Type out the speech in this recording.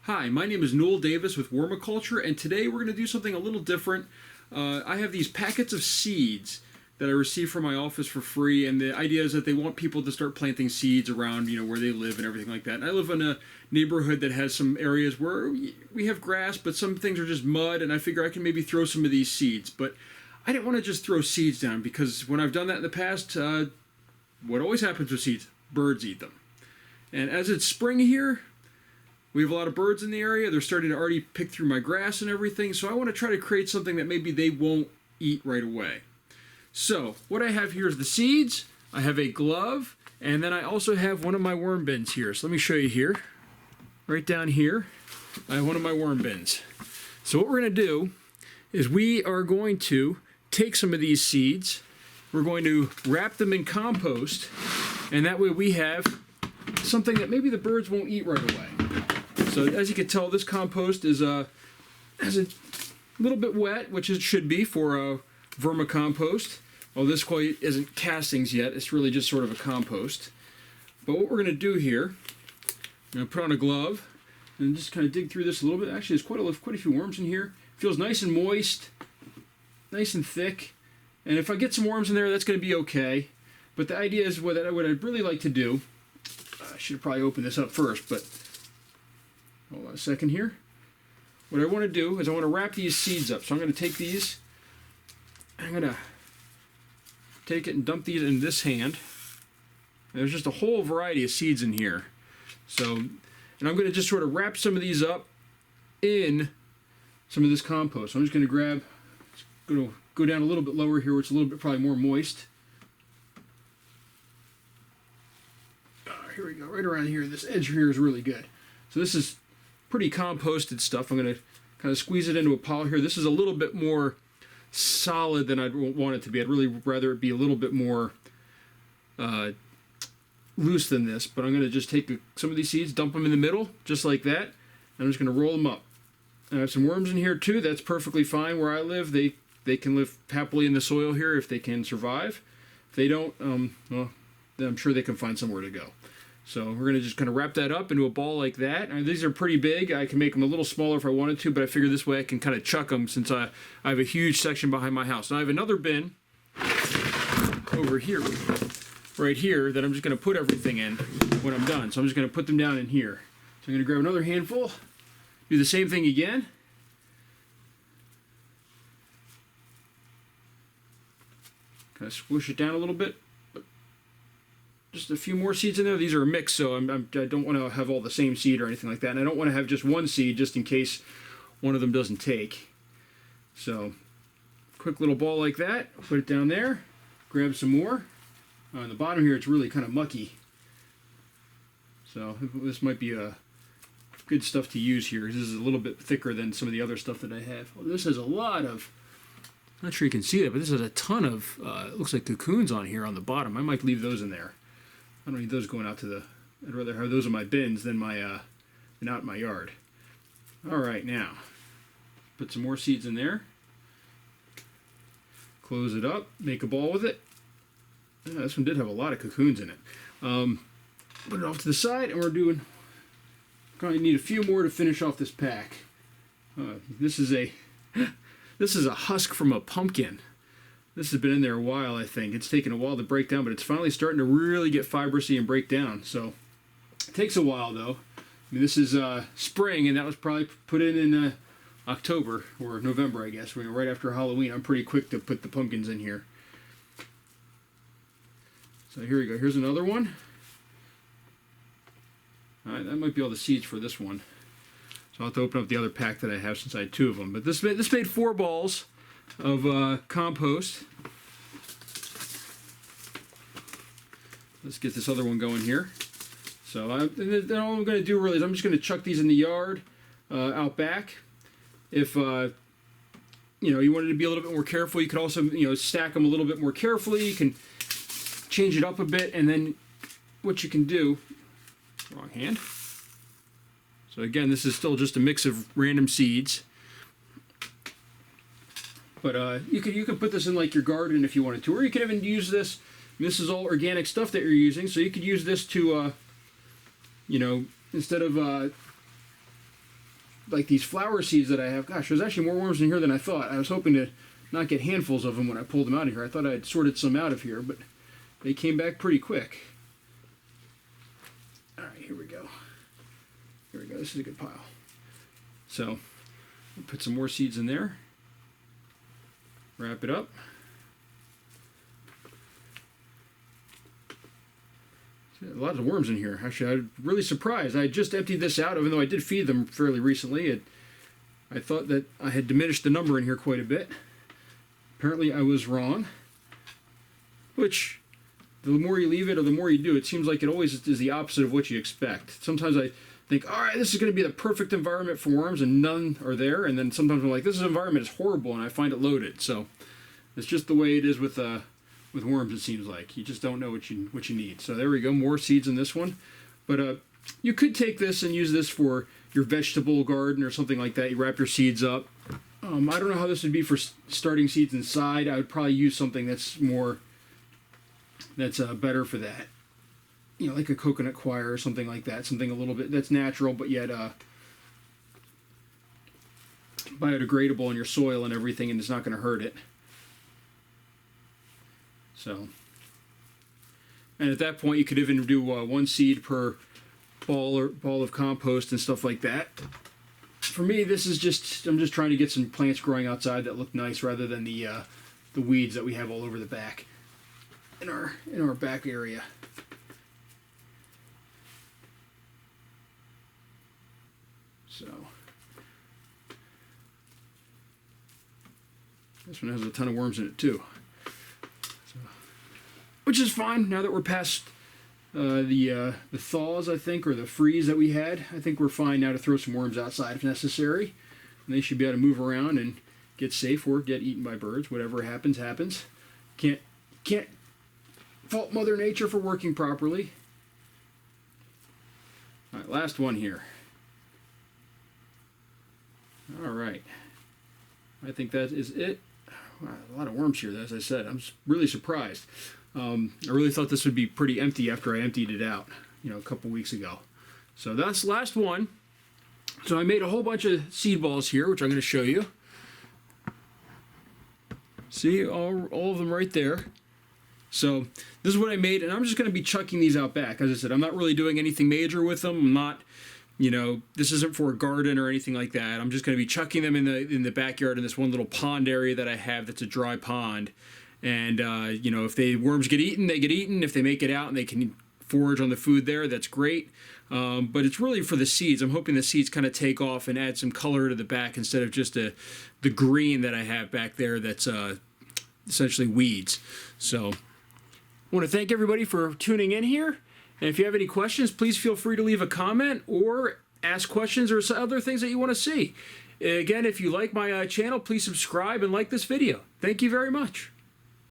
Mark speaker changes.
Speaker 1: Hi, my name is Noel Davis with Wormiculture, and today we're going to do something a little different. I have these packets of seeds that I received from my office for free, and the idea is that they want people to start planting seeds around, where they live and everything like that. And I live in a neighborhood that has some areas where we have grass, but some things are just mud, and I figure I can maybe throw some of these seeds. But I didn't want to just throw seeds down, because when I've done that in the past, what always happens with seeds? Birds eat them. And as it's spring here, we have a lot of birds in the area. They're starting to already pick through my grass and everything, so I want to try to create something that maybe they won't eat right away. So what I have here is the seeds, I have a glove, and then I also have one of my worm bins here. So let me show you here. Right down here, I have one of my worm bins. So what we're going to do is we are going to take some of these seeds, we're going to wrap them in compost, and that way we have something that maybe the birds won't eat right away. So as you can tell, this compost is has a little bit wet, which it should be for vermicompost. Well, this quite isn't castings yet. It's really just sort of a compost. But what we're going to do here, I'm going to put on a glove and just kind of dig through this a little bit. Actually, there's quite a few worms in here. It feels nice and moist, nice and thick. And if I get some worms in there, that's going to be okay. But the idea is what I'd really like to do. I should probably open this up first, but hold on a second here. What I want to do is I want to wrap these seeds up. So I'm going to take these, I'm going to take it and dump these in this hand. And there's just a whole variety of seeds in here. So, and I'm going to just sort of wrap some of these up in some of this compost. So I'm just going to grab, going to go down a little bit lower here where it's a little bit probably more moist. Here we go, right around here. This edge here is really good. So this is pretty composted stuff. I'm going to kind of squeeze it into a pile here. This is a little bit more solid than I'd want it to be. I'd really rather it be a little bit more loose than this. But I'm going to just take some of these seeds, dump them in the middle, just like that. And I'm just going to roll them up. I have some worms in here too. That's perfectly fine. Where I live, they can live happily in the soil here if they can survive. If they don't, well, then I'm sure they can find somewhere to go. So we're going to just kind of wrap that up into a ball like that. And these are pretty big. I can make them a little smaller if I wanted to, but I figure this way I can kind of chuck them since I have a huge section behind my house. Now I have another bin over here, right here, that I'm just going to put everything in when I'm done. So I'm just going to put them down in here. So I'm going to grab another handful, do the same thing again. Kind of squish it down a little bit. Just a few more seeds in there. These are a mix, so I don't want to have all the same seed or anything like that. And I don't want to have just one seed just in case one of them doesn't take. So, quick little ball like that. Put it down there. Grab some more. On the bottom here, it's really kind of mucky. So, this might be good stuff to use here. This is a little bit thicker than some of the other stuff that I have. Oh, this has a lot of... I'm not sure you can see that, but this has a ton of, it looks like cocoons on here on the bottom. I might leave those in there. I don't need those going out to the, I'd rather have those in my bins than out in my yard. All right, now, put some more seeds in there. Close it up, make a ball with it. Yeah, this one did have a lot of cocoons in it. Put it off to the side, and we're doing, probably need a few more to finish off this pack. This is a husk from a pumpkin. This has been in there a while, I think. It's taken a while to break down, but it's finally starting to really get fibrous and break down. So it takes a while, though. I mean, this is spring, and that was probably put in October or November, I guess. Right after Halloween. I'm pretty quick to put the pumpkins in here. So here we go. Here's another one. All right, that might be all the seeds for this one. So I'll have to open up the other pack that I have since I had two of them. But this made 4 balls of compost. Let's get this other one going here. So then all I'm going to do really is I'm just going to chuck these in the yard out back. If you wanted to be a little bit more careful, you could also stack them a little bit more carefully. You can change it up a bit, and then what you can do, wrong hand. So again, this is still just a mix of random seeds. But you could put this in like your garden if you wanted to, or you could even use this. This is all organic stuff that you're using, so you could use this to, instead of like these flower seeds that I have. Gosh, there's actually more worms in here than I thought. I was hoping to not get handfuls of them when I pulled them out of here. I thought I had sorted some out of here, but they came back pretty quick. All right, here we go. Here we go. This is a good pile. So, we'll put some more seeds in there. Wrap it up. A lot of worms in here. Actually, I'm really surprised. I just emptied this out, even though I did feed them fairly recently. I thought that I had diminished the number in here quite a bit. Apparently, I was wrong. Which, the more you leave it or the more you do, it seems like it always is the opposite of what you expect. Sometimes I think, all right, this is going to be the perfect environment for worms, and none are there. And then sometimes I'm like, this environment is horrible, and I find it loaded. So, it's just the way it is with worms, it seems like. You just don't know what you need. So there we go, more seeds in this one. But you could take this and use this for your vegetable garden or something like that. You wrap your seeds up. I don't know how this would be for starting seeds inside. I would probably use something that's better for that. You know, like a coconut coir or something like that. Something a little bit that's natural, but yet biodegradable in your soil and everything, and it's not going to hurt it. So, and at that point, you could even do one seed per ball of compost and stuff like that. For me, this is I'm just trying to get some plants growing outside that look nice, rather than the weeds that we have all over the back in our back area. So, this one has a ton of worms in it too. Which is fine now that we're past the thaws, I think, or the freeze that we had. I think we're fine now to throw some worms outside if necessary. And they should be able to move around and get safe or get eaten by birds. Whatever happens, happens. Can't fault Mother Nature for working properly. All right, last one here. All right. I think that is it. Wow, a lot of worms here, as I said. I'm really surprised. I really thought this would be pretty empty after I emptied it out, a couple weeks ago. So that's the last one. So I made a whole bunch of seed balls here, which I'm going to show you. See, all of them right there. So this is what I made, and I'm just going to be chucking these out back. As I said, I'm not really doing anything major with them. I'm not, this isn't for a garden or anything like that. I'm just going to be chucking them in the backyard in this one little pond area that I have that's a dry pond. And, if the worms get eaten, they get eaten. If they make it out and they can forage on the food there, that's great. But it's really for the seeds. I'm hoping the seeds kind of take off and add some color to the back instead of just the green that I have back there that's essentially weeds. So I want to thank everybody for tuning in here. And if you have any questions, please feel free to leave a comment or ask questions or other things that you want to see. Again, if you like my channel, please subscribe and like this video. Thank you very much.